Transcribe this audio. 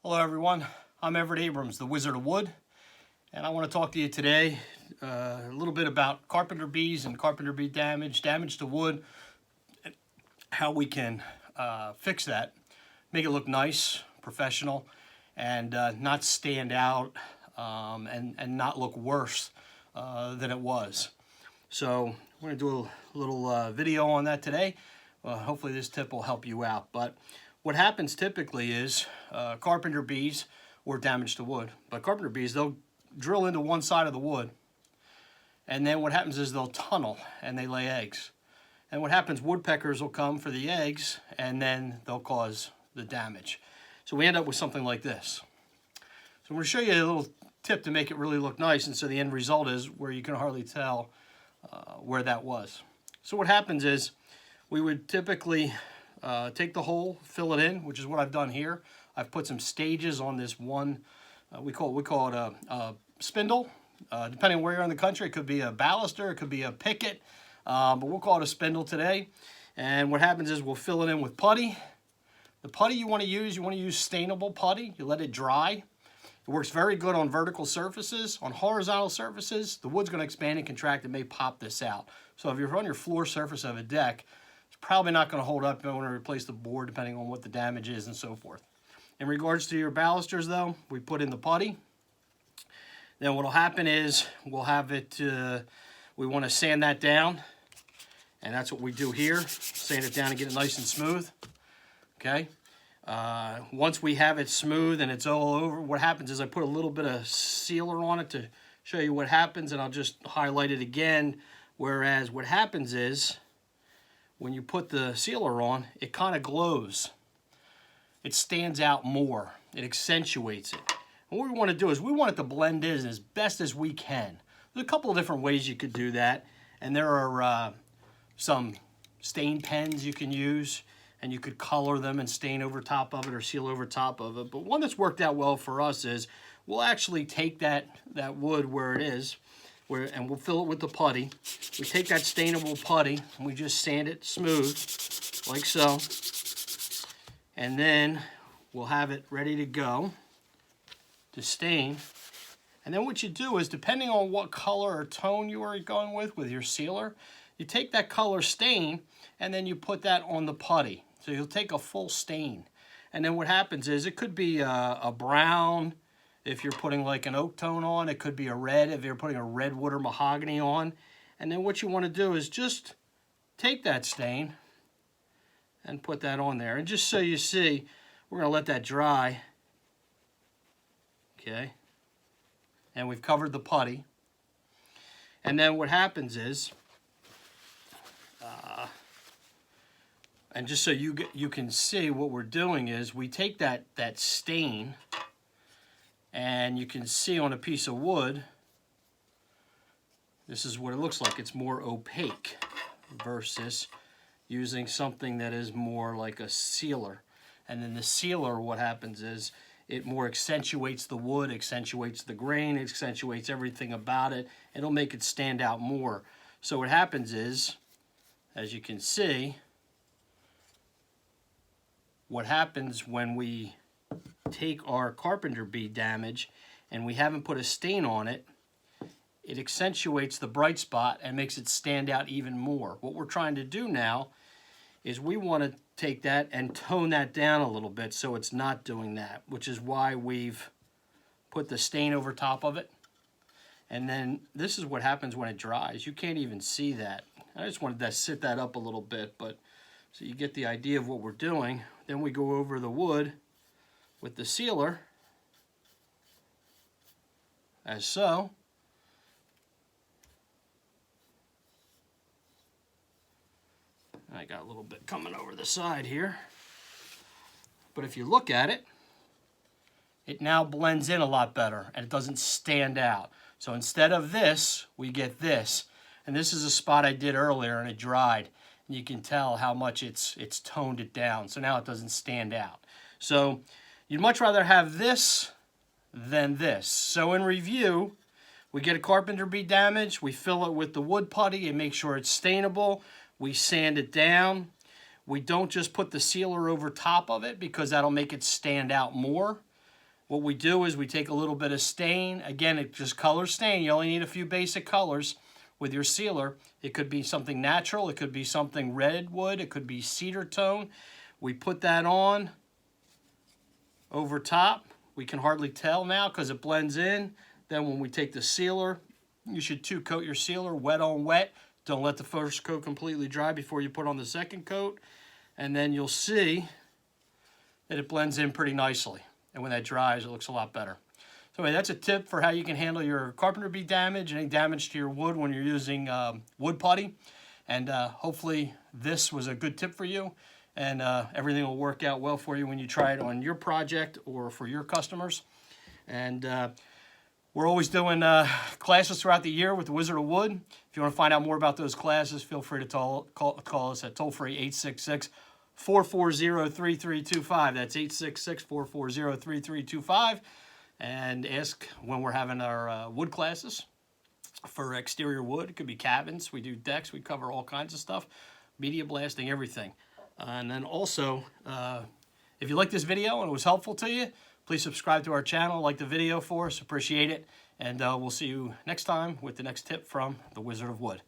Hello everyone, I'm Everett Abrams, the Wizard of Wood, and I want to talk to you today a little bit about carpenter bees and carpenter bee damage to wood, and how we can fix that, make it look nice, professional, and not stand out and not look worse than it was. So we're going to do a little video on that today. Hopefully this tip will help you out. But what happens typically is carpenter bees or damage to wood. But carpenter bees, they'll drill into one side of the wood, and then what happens is they'll tunnel and they lay eggs. And what happens, woodpeckers will come for the eggs and then they'll cause the damage. So we end up with something like this. So I'm going to show you a little tip to make it really look nice, and so the end result is where you can hardly tell where that was. So what happens is we would typically take the hole, fill it in, which is what I've done here. I've put some stages on this one, we call it a spindle. Depending on where you're in the country, it could be a baluster, it could be a picket, but we'll call it a spindle today. And what happens is we'll fill it in with putty. The putty you want to use stainable putty. You let it dry. It works very good on vertical surfaces. On horizontal surfaces, the wood's going to expand and contract and may pop this out. So if you're on your floor surface of a deck, it's probably not going to hold up. You want to replace the board depending on what the damage is and so forth. In regards to your balusters though, we put in the putty. Then what will happen is we'll have it, we want to sand that down, and that's what we do here. Sand it down and get it nice and smooth. Okay. Once we have it smooth and it's all over, what happens is I put a little bit of sealer on it to show you what happens, and I'll just highlight it again. Whereas what happens is when you put the sealer on, it kind of glows. It stands out more. It accentuates it. And what we want to do is we want it to blend in as best as we can. There's a couple of different ways you could do that, and there are some stain pens you can use, and you could color them and stain over top of it or seal over top of it. But one that's worked out well for us is we'll actually take that wood where it is, and we'll fill it with the putty. We take that stainable putty and we just sand it smooth, like so. And then we'll have it ready to go to stain. And then what you do is, depending on what color or tone you are going with your sealer, you take that color stain and then you put that on the putty. So you'll take a full stain. And then what happens is it could be a brown, if you're putting like an oak tone on. It could be a red if you're putting a redwood or mahogany on. And then what you want to do is just take that stain and put that on there. And just so you see, we're going to let that dry. Okay. And we've covered the putty. And then what happens is, and just so you can see what we're doing is, we take that stain, and you can see on a piece of wood, this is what it looks like. It's more opaque versus using something that is more like a sealer. And then the sealer, what happens is it more accentuates the wood, accentuates the grain, accentuates everything about it. It'll make it stand out more. So what happens is, as you can see, what happens when we take our carpenter bee damage and we haven't put a stain on it, it accentuates the bright spot and makes it stand out even more. What we're trying to do now is we want to take that and tone that down a little bit so it's not doing that, which is why we've put the stain over top of it. And then this is what happens when it dries. You can't even see that. I just wanted to sit that up a little bit, but so you get the idea of what we're doing. Then we go over the wood with the sealer, as so. I got a little bit coming over the side here. But if you look at it, it now blends in a lot better and it doesn't stand out. So instead of this, we get this. And this is a spot I did earlier and it dried. And you can tell how much it's toned it down. So now it doesn't stand out. So you'd much rather have this than this. So in review, we get a carpenter bee damage, we fill it with the wood putty and make sure it's stainable. We sand it down. We don't just put the sealer over top of it because that'll make it stand out more. what we do is we take a little bit of stain. Again, it just color stain. You only need a few basic colors with your sealer. It could be something natural. It could be something redwood. It could be cedar tone. We put that on over top. We can hardly tell now because it blends in. Then when we take the sealer, you should two coat your sealer, wet on wet. Don't let the first coat completely dry before you put on the second coat. And then you'll see that it blends in pretty nicely. And when that dries, it looks a lot better. So anyway, that's a tip for how you can handle your carpenter bee damage, any damage to your wood when you're using wood putty. And hopefully this was a good tip for you. And everything will work out well for you when you try it on your project or for your customers. And we're always doing classes throughout the year with the Wizard of Wood. If you want to find out more about those classes, feel free to call us at toll-free 866-440-3325. That's 866-440-3325. And ask when we're having our wood classes for exterior wood. It could be cabins. We do decks. We cover all kinds of stuff. Media blasting, everything. And then also, if you like this video and it was helpful to you, please subscribe to our channel, like the video for us, appreciate it. And we'll see you next time with the next tip from the Wizard of Wood.